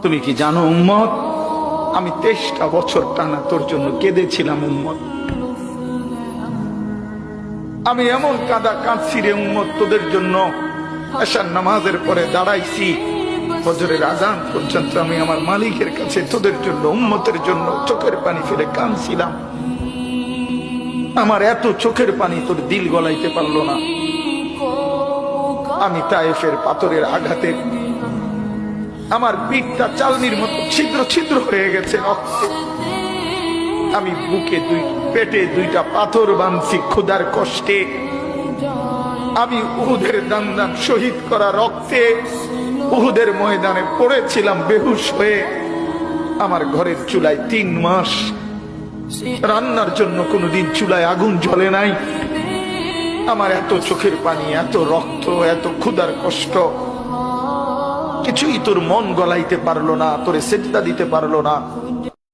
তুমি কি জানো উম্মত, আমি 23টা বছর টানা তোর জন্য কেঁদেছিলাম উম্মত। আমি এমন কাঁদা কাঁদছি রে উম্মত তোদের জন্য। এশার নামাজের পরে দাঁড়াইছি, ফজরের আজান পর্যন্ত আমি আমার মালিকের কাছে তোদের জন্য, উম্মতের জন্য চোখের পানি ফেলে কাঁদছিলাম। আমার এত চোখের পানি তোর দিল গলাইতে পারলো না। আমি তায়েফের পাথরের আঘাতে আমার পিঠটা চালনির মতো ছিদ্র ছিদ্র হয়ে গেছে রক্তে। আমি বুকে পেটে 2টা পাথর বাঁধছি ক্ষুধার কষ্টে। আমি উহুদের দান দান শহীদ করা রক্তে উহুদের ময়দানে পড়েছিলাম বেহুশ হয়ে। আমার ঘরের চুলায় 3 মাস রান্নার জন্য কোনোদিন চুলায় আগুন জ্বলে নাই। আমার এত চোখের পানি, এত রক্ত, এত ক্ষুধার কষ্ট, কিছুই তোর মন গলাইতে পারলো না, তোরে সেজদা দিতে পারলো না।